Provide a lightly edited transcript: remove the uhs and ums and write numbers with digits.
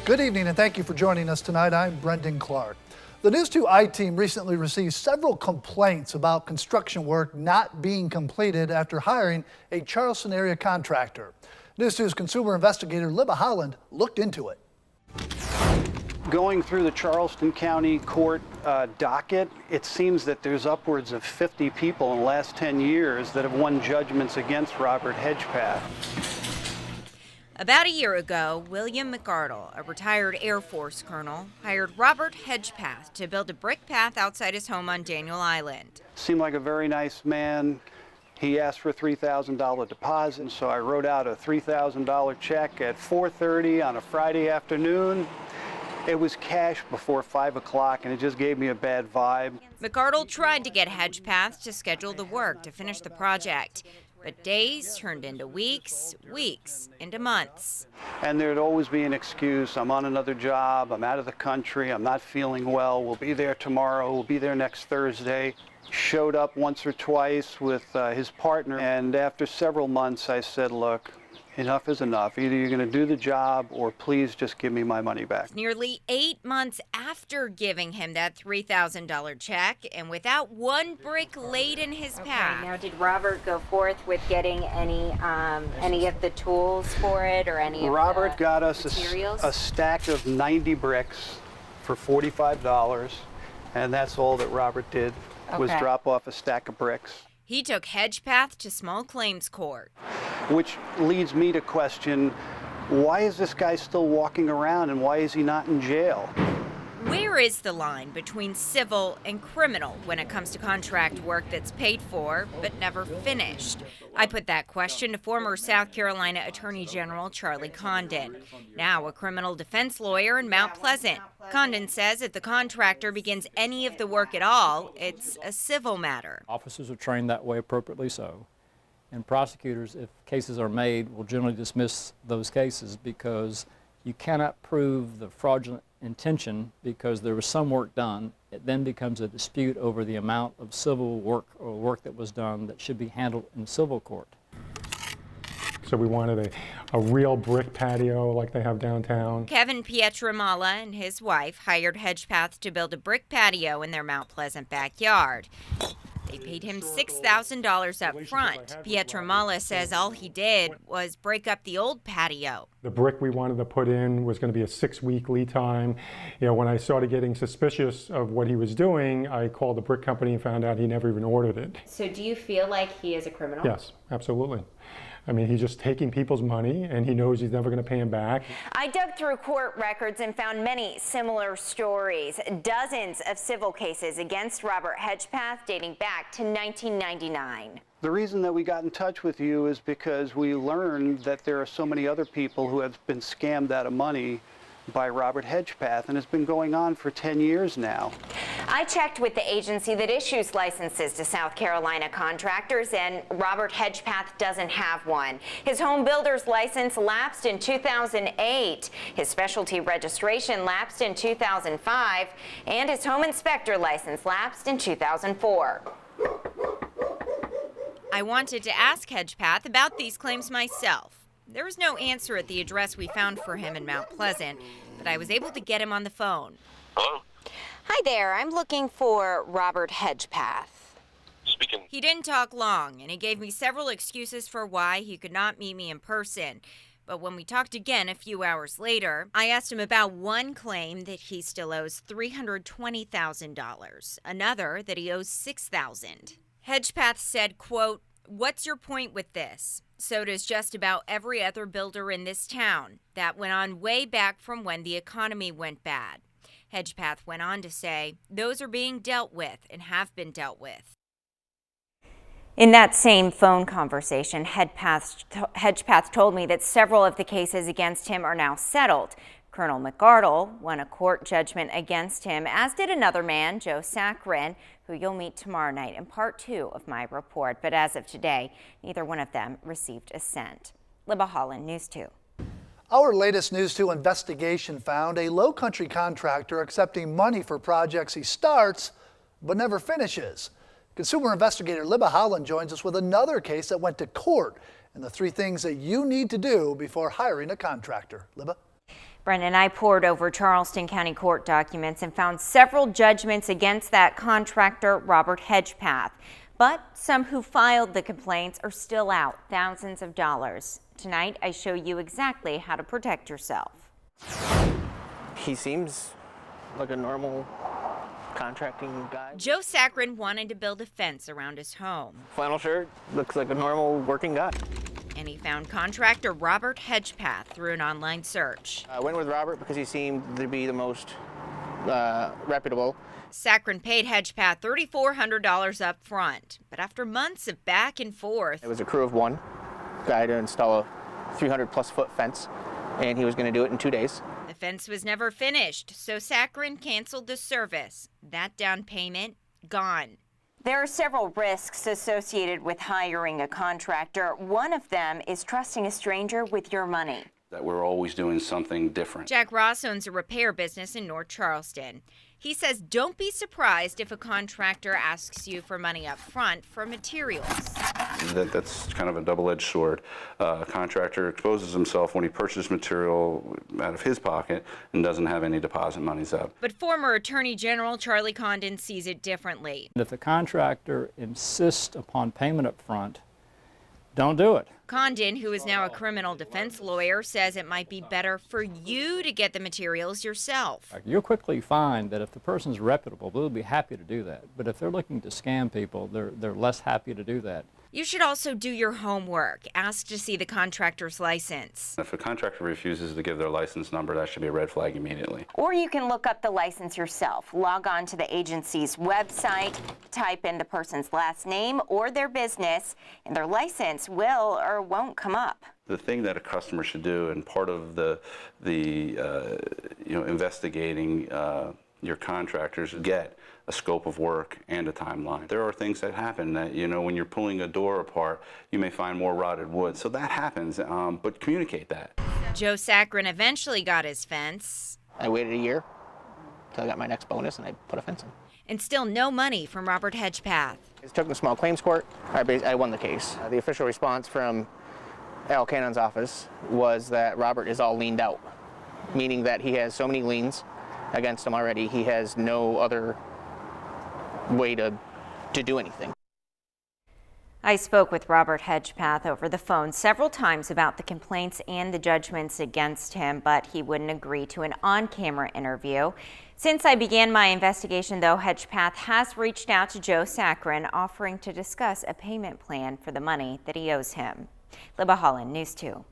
Good evening and thank you for joining us tonight. I'm Brendan Clark. The News 2 I-Team recently received several complaints about construction work not being completed after hiring a Charleston area contractor. News 2's consumer investigator Libba looked into it. Going through the Charleston County Court docket, it seems that there's upwards of 50 people in the last 10 years that have won judgments against Robert Hedgepath. About a year ago, William McArdle, a retired Air Force colonel, hired Robert Hedgepath to build a brick path outside his home on Daniel Island. Seemed like a very nice man. He asked for a $3,000 deposit, and so I wrote out a $3,000 check at 4:30 on a Friday afternoon. It was cash before 5 o'clock, and it just gave me a bad vibe. McArdle tried to get Hedgepath to schedule the work to finish the project. But days turned into weeks, weeks into months. And there'd always be an excuse. I'm on another job, I'm out of the country, I'm not feeling well, we'll be there tomorrow, we'll be there next Thursday. Showed up once or twice with his partner, and after several months I said, look, enough is enough. Either you're going to do the job or please just give me my money back. Nearly 8 months after giving him that $3,000 check and without one brick laid in his path. Now, did Robert go forth with getting any of the tools for it or any Robert of the got us materials? a stack of 90 bricks for $45, and that's all that Robert did was drop off a stack of bricks. He took Hedgepath to small claims court. Which leads me to question, why is this guy still walking around and why is he not in jail? Where is the line between civil and criminal when it comes to contract work that's paid for but never finished? I put that question to former South Carolina Attorney General Charlie Condon, now a criminal defense lawyer in Mount Pleasant. Condon says if the contractor begins any of the work at all, it's a civil matter. Officers are trained that way appropriately so. And prosecutors, if cases are made, will generally dismiss those cases because you cannot prove the fraudulent intention because there was some work done. It then becomes a dispute over the amount of civil work or work that was done that should be handled in civil court. So we wanted a real brick patio like they have downtown. Kevin Pietramala and his wife hired Hedgepath to build a brick patio in their Mount Pleasant backyard. They paid him $6,000 up front. Pietramala says all he did was break up the old patio. The brick we wanted to put in was going to be a 6-week lead time. You know, when I started getting suspicious of what he was doing, I called the brick company and found out he never even ordered it. So do you feel like he is a criminal? Yes, absolutely. I mean, he's just taking people's money, and he knows he's never going to pay them back. I dug through court records and found many similar stories. Dozens of civil cases against Robert Hedgepath dating back to 1999. The reason that we got in touch with you is because we learned that there are so many other people who have been scammed out of money by Robert Hedgepath, and it's been going on for 10 years now. I checked with the agency that issues licenses to South Carolina contractors, and Robert Hedgepath doesn't have one. His home builder's license lapsed in 2008. His specialty registration lapsed in 2005, and his home inspector license lapsed in 2004. I wanted to ask Hedgepath about these claims myself. There was no answer at the address we found for him in Mount Pleasant, but I was able to get him on the phone. Hello? Hi there, I'm looking for Robert Hedgepath. Speaking. He didn't talk long, and he gave me several excuses for why he could not meet me in person. But when we talked again a few hours later, I asked him about one claim that he still owes $320,000, another that he owes $6,000. Hedgepath said, quote, "What's your point with this? So does just about every other builder in this town. That went on way back from when the economy went bad." Hedgepath went on to say, those are being dealt with and have been dealt with. In that same phone conversation, Hedgepath told me that several of the cases against him are now settled. Colonel McArdle won a court judgment against him, as did another man, Joe Saccharin, who you'll meet tomorrow night in part 2 of my report. But as of today, neither one of them received a cent. Libba, News 2. Our latest News 2 investigation found a low country contractor accepting money for projects he starts but never finishes. Consumer investigator Libba joins us with another case that went to court and the 3 things that you need to do before hiring a contractor. Libba? Brent and I pored over Charleston County Court documents and found several judgments against that contractor, Robert Hedgepath. But some who filed the complaints are still out thousands of dollars. Tonight, I show you exactly how to protect yourself. He seems like a normal contracting guy. Joe Saccharin wanted to build a fence around his home. Flannel shirt, looks like a normal working guy. And he found contractor Robert Hedgepath through an online search. I went with Robert because he seemed to be the most reputable. Saccharin paid Hedgepath $3,400 up front, but after months of back and forth, It was a crew of one guy to install a 300-plus foot fence, and he was going to do it in 2 days. the fence was never finished, so Saccharin canceled the service. That down payment, gone. There are several risks associated with hiring a contractor. One of them is trusting a stranger with your money. That we're always doing something different. Jack Ross owns a repair business in North Charleston. He says don't be surprised if a contractor asks you for money up front for materials. That's kind of a double-edged sword. A contractor exposes himself when he purchases material out of his pocket and doesn't have any deposit monies up. But former Attorney General Charlie Condon sees it differently. If the contractor insists upon payment up front, don't do it. Condon, who is now a criminal defense lawyer, says it might be better for you to get the materials yourself. You'll quickly find that if the person's reputable, they'll be happy to do that. But if they're looking to scam people, they're less happy to do that. You should also do your homework. Ask to see the contractor's license. If a contractor refuses to give their license number, that should be a red flag immediately. Or you can look up the license yourself. Log on to the agency's website, type in the person's last name or their business, and their license will or won't come up. The thing that a customer should do, and part of the investigating your contractors, get a scope of work and a timeline. There are things that happen that, when you're pulling a door apart, you may find more rotted wood. So that happens, but communicate that. Joe Saccharin eventually got his fence. I waited a year until I got my next bonus, and I put a fence in. And still no money from Robert Hedgepath. It took the small claims court. I won the case. The official response from Al Cannon's office was that Robert is all liened out, meaning that he has so many liens against him already, he has no other way to do anything. I spoke with Robert Hedgepath over the phone several times about the complaints and the judgments against him, but he wouldn't agree to an on-camera interview. Since I began my investigation, though, Hedgepath has reached out to Joe Saccharin, offering to discuss a payment plan for the money that he owes him. Libba, News 2.